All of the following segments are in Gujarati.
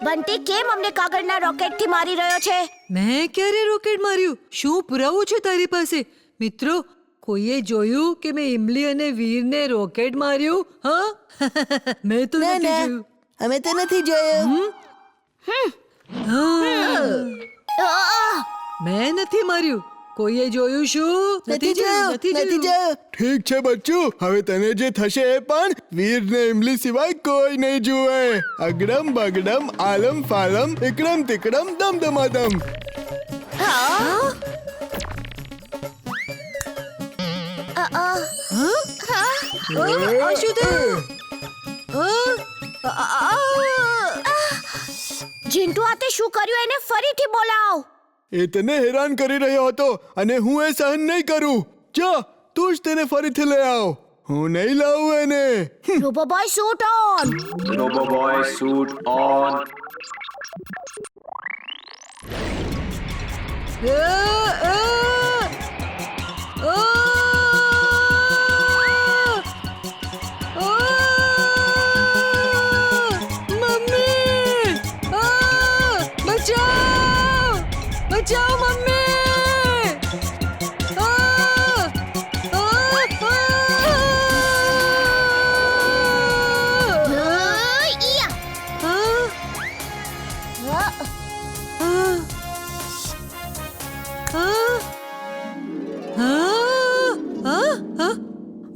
બંટી કેમ અમને કાગળના રોકેટથી મારી રહ્યો છે? મેં ક્યારે રોકેટ માર્યું? શું પુરાવો છે તારી પાસે? મિત્રો, કોઈએ જોયું કે મેં ઇમલી અને વીરને રોકેટ માર્યું? હા? મેં તો ના નથી ના જોયું. અમે તો નથી જોયું. હા. મેં નથી માર્યું. કોઈએ જોયું? શું નથી જોયું. નથી જોયું. ઠીક છે બચ્ચું, હવે તને જે થશે એ પણ વીર ને ઇમલી સિવાય કોઈ નહીં જુએ. અગડમ બગડમ આલમ ફાલમ એકડમ તિકડમ દમ દમાદમ. આ શું થયું? ચિંટુ, આ તે શું કર્યું એને ફરીથી બોલાવ. એ તને હેરાન કરી રહ્યો હતો અને હું એ સહન નહીં કરું. જા, તું જ તેને ફરીથી લઈ આવ. હું નહીં લાવું એને. Robo boy shoot on. Roboboy suit on. Mummy, બચાવ, બચાવ મમ્મી.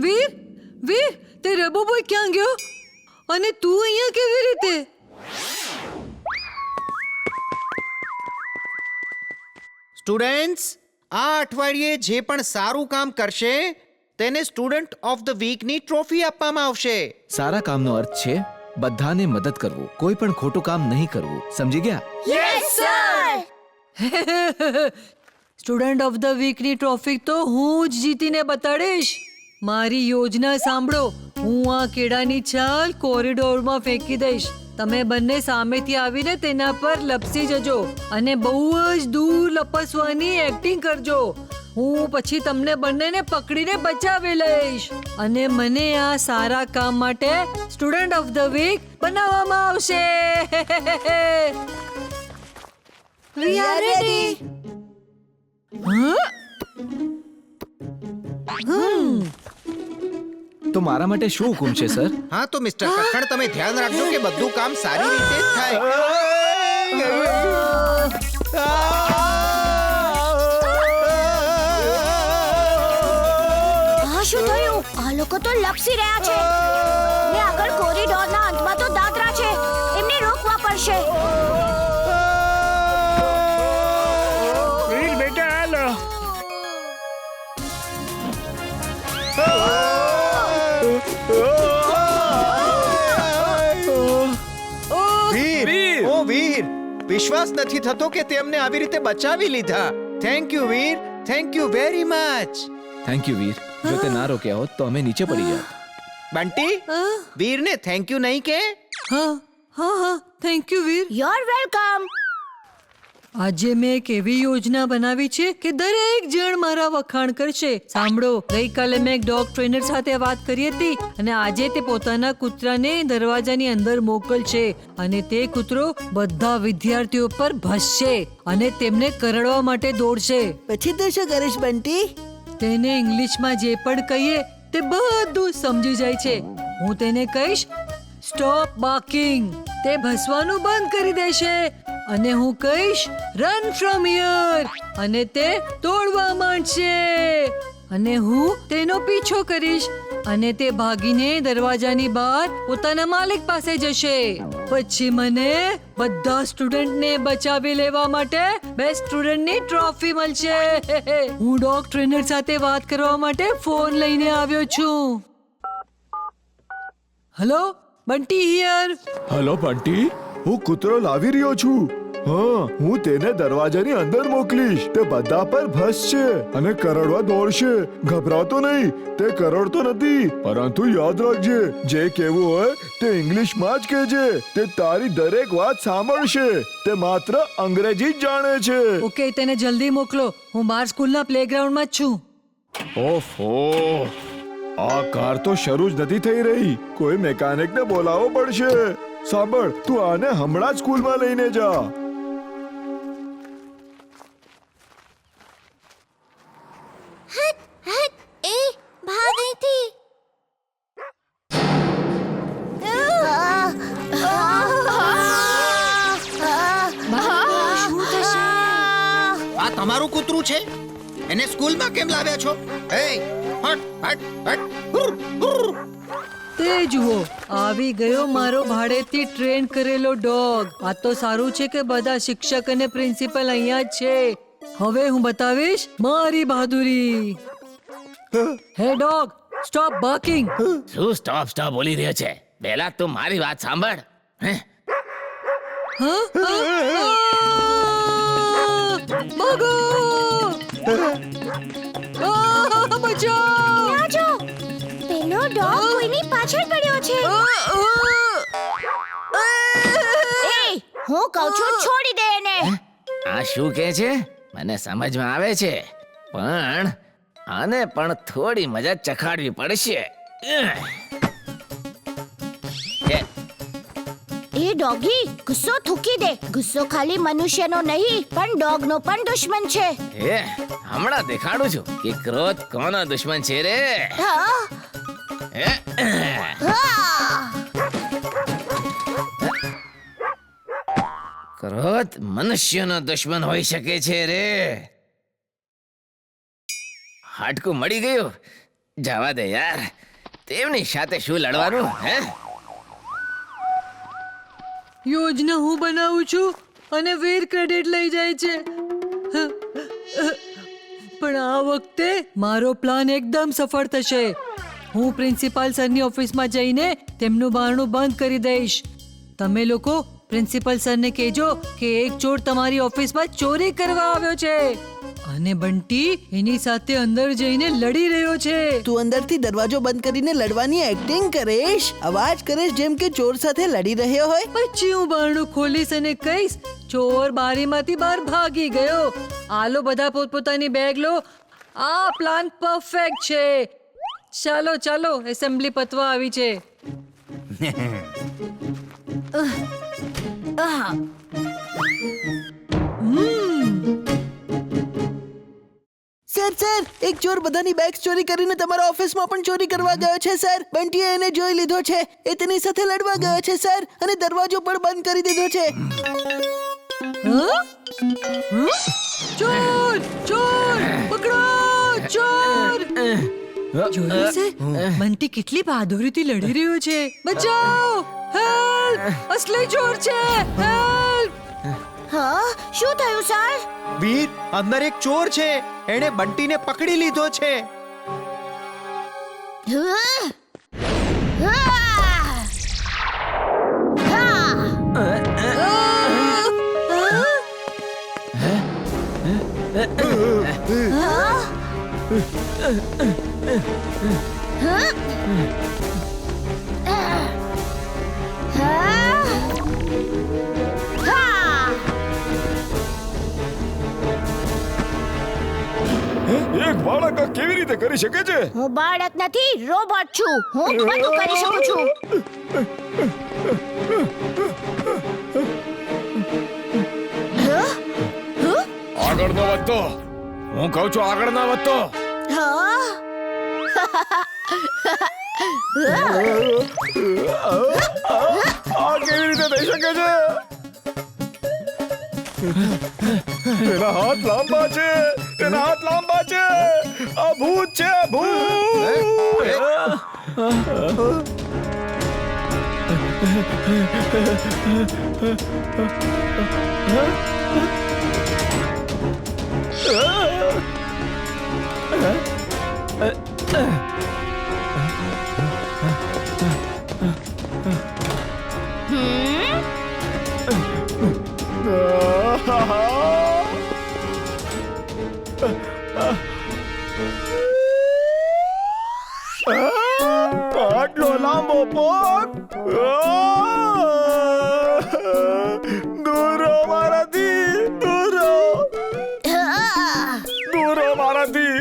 વીર, વીર, તે રબો બોય ક્યાં ગયો? અને તું અહીંયા કેવી રીતે? સ્ટુડન્ટ્સ, આ અઠવાડિયે જે પણ સારું કામ કરશે તેને સ્ટુડન્ટ ઓફ ધ વીકની ટ્રોફી આપવામાં આવશે. સારા કામનો અર્થ છે બધાને મદદ કરવું, કોઈ પણ ખોટું કામ નહીં કરવું. સમજી ગયા? Yes sir. Student of the વીકની ટ્રોફી તો હું જ જીતીને બતાડીશ. મારી યોજના સાંભળો. હું આ કેળાની છાલ કોરિડોરમાં ફેંકી દઈશ. તમે બંને સામેથી આવીને તેના પર લપસી જજો અને બહુ જ દૂર લપસવાની એક્ટિંગ કરજો. હું પછી તમને બંનેને પકડીને બચાવી લઈશ અને મને આ સારા કામ માટે સ્ટુડન્ટ ઓફ ધ વીક બનાવવામાં આવશે. We are ready. તો મારા માટે શું હુકુમ છે સર? હા તો મિસ્ટર કક્કડ, તમે ધ્યાન રાખજો કે બધું કામ સારી રીતે જ થાય. આ શું થયું? આ લોકો તો લપસી રહ્યા છે ને આગળ કોરિડોરના અંતમાં તો દાદરા છે. એમને રોકવા પડશે. બેટા હાલો. વીર, ઓ વીર, વિશ્વાસ નથી થતો કે તેમને આવી રીતે બચાવી લીધા. Thank you Veer, thank you very much. Thank you Veer. જો તે ના રોક્યા હોત તો અમે નીચે પડી જાત. બંટી, વીરને થેન્ક યુ નહીં કે? હા હા હા, thank you Veer. Your welcome. આજે મેં એક એવી યોજના બનાવી છે કે દરેક જણ મારા વખાણ કરશે. સાંભળો, ગઈકાલે મેં એક ડોગ ટ્રેનર સાથે વાત કરી હતી અને આજે તે પોતાના કૂતરાને દરવાજાની અંદર મોકલશે અને તે કૂતરો બધા વિદ્યાર્થીઓ પર ભસશે અને તેમને કરડવા માટે દોડશે. પછી તો શું કરીશ બંટી? તેને ઇંગ્લિશમાં જે પણ કહીએ તે બધું સમજી જાય છે. હું તેને કહીશ સ્ટોપ બાર્કિંગ. તે ભસવાનું બંધ કરી દેશે અને હું કહીશ રન ફ્રોમ હિયર અને તે દોડવા માંડશે અને હું તેનો પીછો કરીશ અને તે ભાગીને દરવાજાની બહાર પોતાના માલિક પાસે જશે. પછી મને બધા સ્ટુડન્ટને બચાવી લેવા માટે બેસ્ટ સ્ટુડન્ટની ટ્રોફી મળશે. હું ડોગ ટ્રેનર સાથે વાત કરવા માટે ફોન લઈને આવ્યો છું. Hello, Bunty here. Hello Bunty, હું કૂતરો લાવી રહ્યો છું. હા, હું તેને દરવાજાની અંદર મોકલીશ. તે બધા પર ભસશે અને કરડવા દોડશે. ગભરાતો નહીં, તે કરડતો નથી. પરંતુ યાદ રાખજે, જે કહેવું હોય તે ઇંગ્લિશમાં જ કહેજે. તે તારી દરેક વાત સાંભળશે. તે માત્ર અંગ્રેજી જ જાણે છે. ઓકે, તેને જલ્દી મોકલો. હું બહાર સ્કૂલના પ્લેગ્રાઉન્ડમાં જ છું. ઓફો, આ કાર તો શરૂ જ નથી થઈ રહી. કોઈ મેકેનિકને બોલાવવો પડશે. સાંભળ, તું આને હમણાં જ સ્કૂલમાં લઈને જા. એ ભાગ અહીંથી. શું થશે? આ તમારું કૂતરું છે? એને સ્કૂલમાં કેમ લાવ્યા છો? એ હટ હટ હટ હુર, હુર. તે જુઓ, આવી ગયો મારો ભાડેથી ટ્રેન કરેલો ડોગ. આ તો સારું છે કે બધા શિક્ષક અને પ્રિન્સિપલ અહીંયા જ છે. હવે હું બતાવીશ મારી બહાદુરી. હે ડોગ, સ્ટોપ બાર્કિંગ. શું સ્ટોપ સ્ટોપ બોલી રહ્યો છે? પહેલા તું મારી વાત સાંભળ. હે? ભાગો! બચાવ! ત્યાં જો, પેલો ડોગ કોઈની પાછળ પડ્યો છે. એ, હું કહું છું છોડી દે એને. આ શું કહે છે? મને સમજમાં આવે છે, પણ આને પણ થોડી મજા ચખાડવી પડશે. હે, એ ડોગી, ગુસ્સો થૂકી દે. ગુસ્સો ખાલી મનુષ્યનો નહીં પણ ડોગનો પણ દુશ્મન છે. હે, હમણાં દેખાડું છું કે ક્રોધ કોનો દુશ્મન છે રે. હા, હે, હા. ક્રોધ મનુષ્યનો દુશ્મન હોઈ શકે છે રે. હાડકું મળી ગયું. જવા દે યાર, તેમની સાથે શું લડવાનું? હે, યોજના હું બનાવું છું અને વીર ક્રેડિટ લઈ જાય છે. પણ આ વખતે મારો પ્લાન એકદમ સફળ થશે. હું પ્રિન્સિપાલ સરની ઓફિસમાં જઈને તેમનું બારણું બંધ કરી દઈશ. તમે લોકો પ્રિન્સિપલ સરને કહેજો કે એક ચોર તમારી ઓફિસમાં ચોરી કરવા આવ્યો છે અને બંટી એની સાથે અંદર જઈને લડી રહ્યો છે. તું અંદરથી દરવાજો બંધ કરીને લડવાની એક્ટિંગ કરીશ, અવાજ કરીશ જેમ કે ચોર સાથે લડી રહ્યો હોય. પછી હું બારણું ખોલીશ અને કહીશ, ચોર બારીમાંથી બહાર ભાગી ગયો. આલો બધા પોતપોતાની બેગ લો. આ પ્લાન પરફેક્ટ છે. ચાલો ચાલો, એસેમ્બલી પતવા આવી છે. સર સર, એક ચોર બધાની બેગ્સ ચોરી કરીને તમારા ઓફિસમાં પણ ચોરી કરવા ગયો છે સર. બંટીએ એને જોઈ લીધો છે. એ તેની સાથે લડવા ગયો છે સર, અને દરવાજો પણ બંધ કરી દીધો છે. હા? હા? ચોર ચોર પકડો! ચોર! જોયું છે? બંટી કેટલી બહાદુરીથી લડી રહ્યો છે. બચાવ! હેલ્પ! અસલી ચોર છે. હેલ્પ! હા, શું થયું સર? વીર, અંદર એક ચોર છે. એણે બંટીને પકડી લીધો છે. હા. હા. હા. એક બાળક આ કેવી રીતે કરી શકે છે? હું બાળક નથી, રોબોટ છું. હું બધું કરી શકું છું. આગળ ન વધતો. હું કહું છું આગળ ન વધતો. હા. આ કેવી રીતે થઈ શકે છે? તેના હાથ લાંબા છે. તેના હાથ લાંબા છે. આ ભૂત છે, ભૂત. આટલો લાંબો પગ. દૂર રહો મારાથી. દૂર રહો. દૂર રહો મારાથી.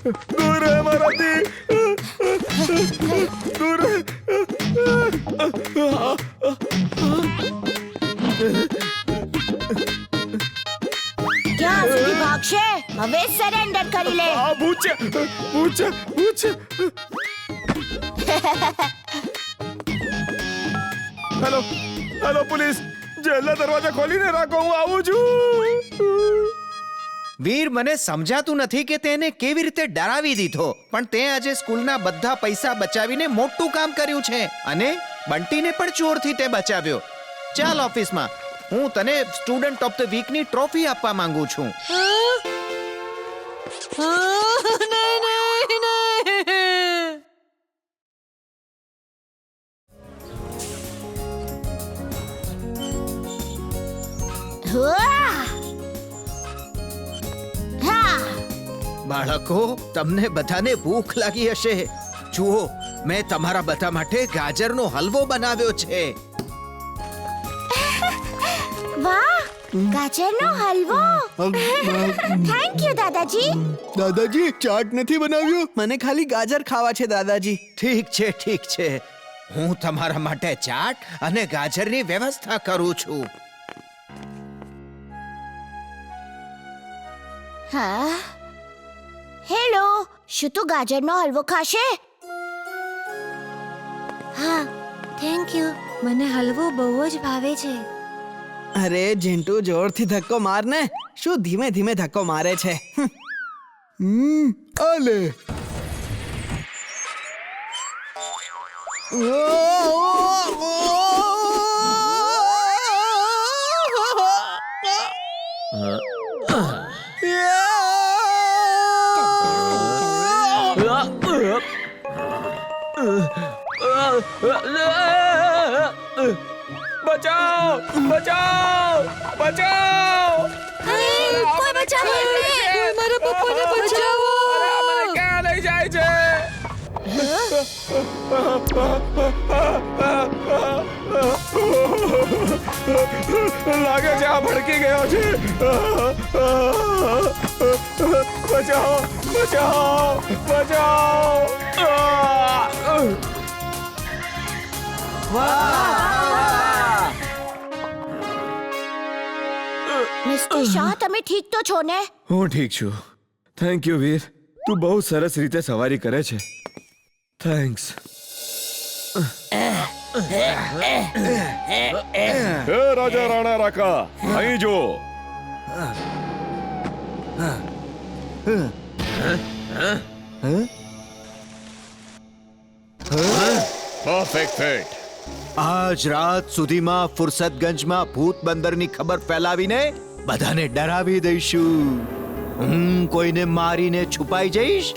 દૂર રહે મારાથી. દૂર રહે. ક્યાં સુધી ભાગશે? હવે સરેન્ડર કરી લે. આ ભૂત છે. ભૂત છે. ભૂત છે. હેલો હેલો પોલીસ, જેલના દરવાજા ખોલીને રાખો, હું આવું છું. વીર, મને સમજાતું નથી કે તેને કેવી રીતે ડરાવી દીધો, પણ તે આજે સ્કૂલના બધા પૈસા બચાવીને મોટું કામ કર્યું છે અને બંટીને પણ ચોરથી તે બચાવ્યો. ચાલ ઓફિસમાં, હું તને સ્ટુડન્ટ ઓફ ધ વીકની ટ્રોફી આપવા માંગુ છું. નહીં, નહીં, નહીં. હુઆ! હા, બાળકો, તમને બધાને ભૂખ લાગી હશે. જુઓ, મેં તમારા બધા માટે ગાજરનો હલવો બનાવ્યો છે. વાહ, ગાજરનો હલવો. થેન્ક યુ દાદાજી. દાદાજી, ચાટ નથી બનાવ્યું. મને ખાલી ગાજર ખાવા છે દાદાજી. ઠીક છે, ઠીક છે. હું તમારા માટે ચાટ અને ગાજરની વ્યવસ્થા કરું છું. હા, હેલો, શું તું ગાજરનો હલવો ખાશે? હા, થેન્ક યુ. મને હલવો બહુ જ ભાવે છે. અરે જીન્ટુ, જોરથી ધક્કો માર ને. શું ધીમે ધીમે ધક્કો મારે છે? આલે. બચાઓ, બચાઓ, બચાઓ. કોઈ બચાવો એમને. કોઈ મારા પપ્પાને બચાવો. મને ક્યાં લઈ જાય છે? લાગે છે આ ભડકી ગયો છે. બચાવો, બચાવો, બચાવો. મિસ્ટર શાહ, તમે ઠીક તો છો ને? હું ઠીક છું. થેન્ક યુ વીર, તું બહુ સરસ રીતે સવારી કરે છે. થેન્ક્સ. હે રાજા રાણા રાકા, અહીં જો. Perfect fit. આજ રાત સુધીમાં ફુરસતગંજમાં ભૂત બંદરની ખબર ફેલાવીને બધાને ડરાવી દઈશું. હું કોઈને મારીને છુપાઈ જઈશ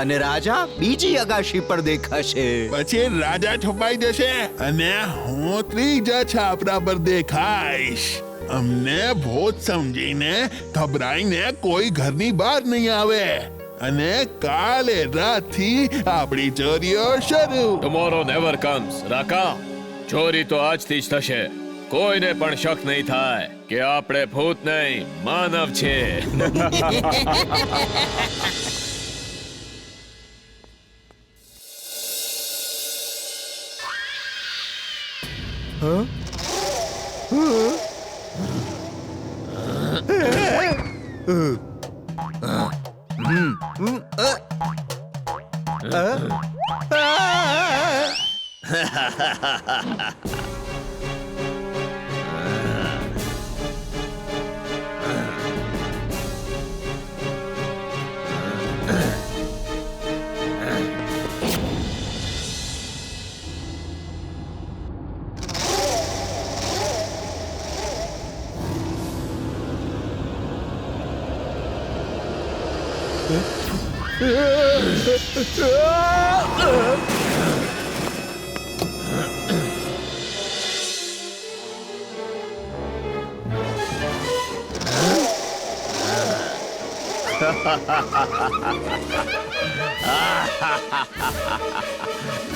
અને રાજા બીજી અગાશી પર દેખાશે. પછી રાજા છુપાઈ જશે અને હું ત્રીજા છાપરા પર દેખાઈશ. અમને ભૂત સમજીને ગભરાઈને કોઈ ઘરની બહાર નહીં આવે અને કાલે રાતથી આપણી ચોરીઓ શરૂ. Tomorrow never comes. રાકા, ચોરી તો આજથી જ થશે. કોઈને પણ શક નહીં થાય કે આપણે ભૂત નહીં, માનવ છે.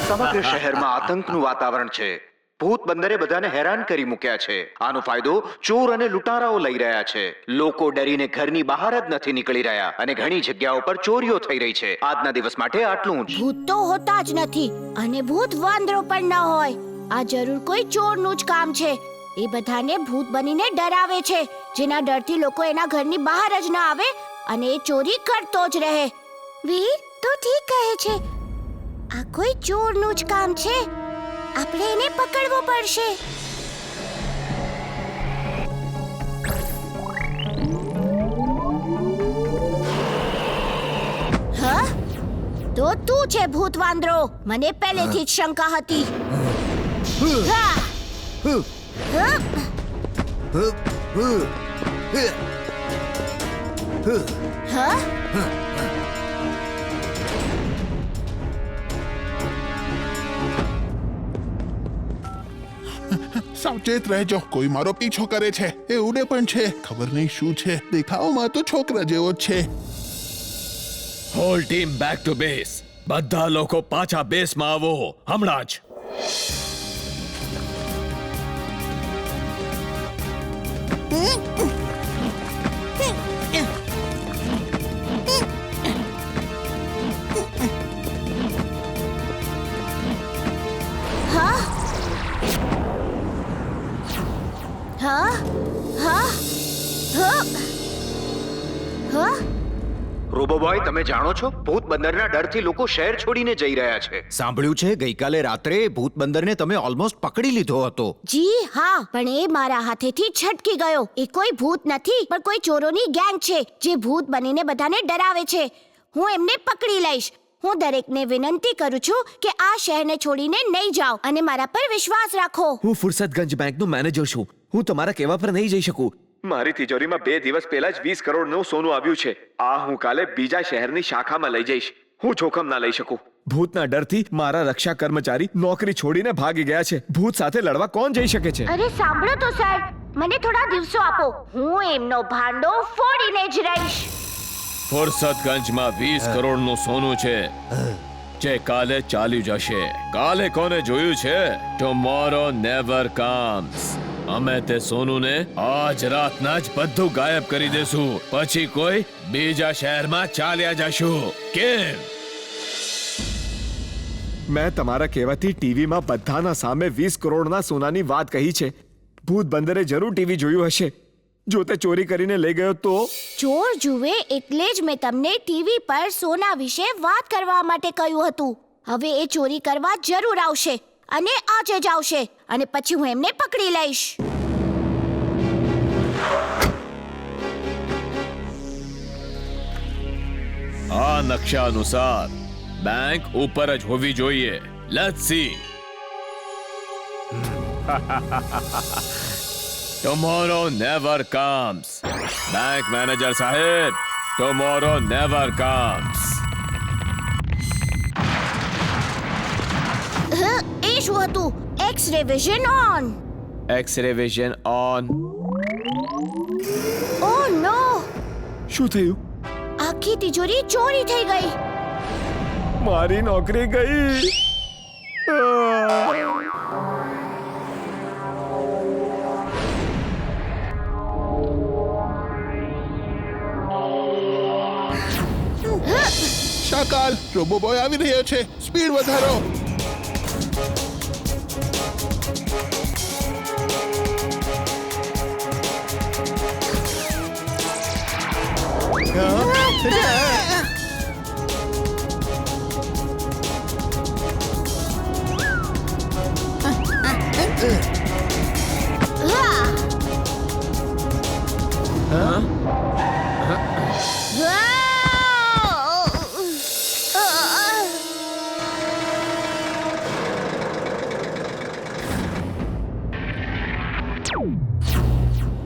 સમગ્ર શહેરમાં આતંકનું વાતાવરણ છે. ભૂત બંદરે બધાને હેરાન કરી મૂક્યા છે. આનો ફાયદો ચોર અને લૂંટારાઓ લઈ રહ્યા છે. લોકો ડરીને ઘરની બહાર જ નથી નીકળી રહ્યા અને ઘણી જગ્યાઓ પર ચોરીઓ થઈ રહી છે. આજના દિવસ માટે આટલું જ. ભૂત તો હોતા જ નથી અને ભૂત વાંદરો પણ ન હોય. આ જરૂર કોઈ ચોરનું જ કામ છે. એ બધાને ભૂત બનીને ડરાવે છે, જેના ડરથી લોકો એના ઘરની બહાર જ ના આવે અને એ ચોરી કરતો જ રહે. વીર, તું ઠીક કહે છે. આ કોઈ ચોરનું જ કામ છે. આપણે એને પકડવો પડશે. હા, તો તું છે ભૂત વાંદરો. મને પહેલેથી જ શંકા હતી. હા. હા. હા. સાવચેત રહેજો, કોઈ મારો પીછો કરે છે. એ ઉડે પણ છે, ખબર નહીં શું છે. દેખાવમાં તો છોકરા જેવો જ છે. હોલ ટીમ બેક ટુ બેસ. બધા લોકો પાછા બેસમાં આવો હમણાં જ. હા. હા. હા. હા. રોબોબોય, તમે જાણો છો ભૂત બંદરના ડરથી લોકો શહેર છોડીને જઈ રહ્યા છે. સાંભળ્યું છે ગઈકાલે રાત્રે ભૂત બંદરને તમે ઓલમોસ્ટ પકડી લીધો હતો. જી હા, પણ એ મારા હાથેથી છટકી ગયો. એ કોઈ ભૂત નથી, પણ કોઈ ચોરોની ગેંગ છે જે ભૂત બનીને બધાને ડરાવે છે. હું એમને પકડી લઈશ. હું દરેકને વિનંતી કરું છું કે આ શહેરને છોડીને નહીં જાઓ અને મારા પર વિશ્વાસ રાખો. હું ફુરસતગંજ બેંકનો મેનેજર છું. હું તમારા કહેવા પર નહીં જઈ શકું. મારી તિજોરીમાં 2 દિવસ પહેલા જ 20 કરોડનું સોનું આવ્યું છે. આ હું કાલે બીજા શહેરની શાખામાં લઈ જઈશ. હું જોખમ ના લઈ શકું. ભૂતના ડરથી મારા રક્ષા કર્મચારી નોકરી છોડીને ભાગી ગયા છે. ભૂત સાથે લડવા કોણ જઈ શકે છે? અરે સાંભળો તો સર, મને થોડા દિવસો આપો. હું એમનો ભાંડો ફોડીને જ રહીશ. ફુરસતગંજમાં 20 કરોડનું સોનું છે જે કાલે ચાલ્યું જશે. કાલે કોને જોયું છે? Tomorrow never comes. અમે તે સોનુને આજ રાતના જ બધું ગાયબ કરી દેશું. પછી કોઈ બીજા શહેરમાં ચાલ્યા જશું. કેમ? મેં તમારા કહેવાથી ટીવીમાં બધાના સામે 20 કરોડના સોનાની વાત કહી છે. ભૂત બંદરે જરૂર ટીવી જોયું હશે. જો તે ચોરી કરીને લઈ ગયો તો? ચોર જુએ એટલે જ મેં તમને ટીવી પર સોના વિશે વાત કરવા માટે કહ્યું હતું. હવે એ ચોરી કરવા જરૂર આવશે અને આજે જ આવશે અને પછી હું એમને પકડી લઈશ. આ નકશા અનુસાર બેંક ઉપર જ હોવી જોઈએ. Let's see. Tomorrow never comes. Bank manager સાહેબ, ટુમોરો નેવર કમ્સ. એ શું હતું? X-ray vision on. X-ray vision on. Oh no! શું થયું? આખી તિજોરી ચોરી થઈ ગઈ. મારી નોકરી ગઈ. શાકાલ, રોબોબોય આવી રહ્યો છે. સ્પીડ વધારો.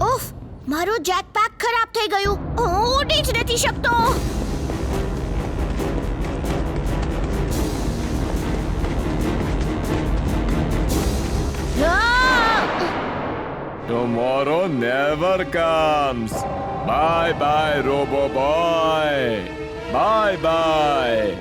ઉફ, મારું જેટપેક ખરાબ થઈ ગયું. હું ઉડી જ નથી શકતો. Tomorrow never comes. Bye bye, Robo Boy. Bye bye.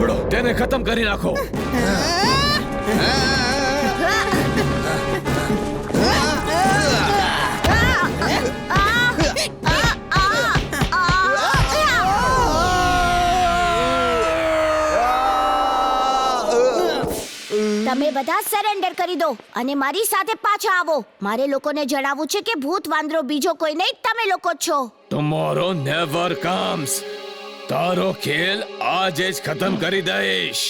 સાંભળો, તેને ખતમ કરી નાખો. તમે બધા સરેન્ડર કરી દો અને મારી સાથે પાછા આવો. મારે લોકોને જણાવવું છે કે ભૂત વાંદરો બીજો કોઈ નહીં, તમે લોકો જ છો. Tomorrow never comes. તારો ખેલ આજે જ ખતમ કરી દઈશ.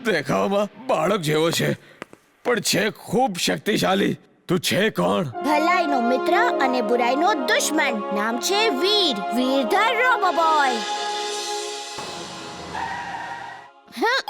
દેખાવમાં બાળક જેવો છે, પણ છે ખૂબ શક્તિશાળી. તું છે કોણ? ભલાઈનો મિત્ર અને બુરાઈનો દુશ્મન. નામ છે વીર, વીર ધ રોબો બોય. હા.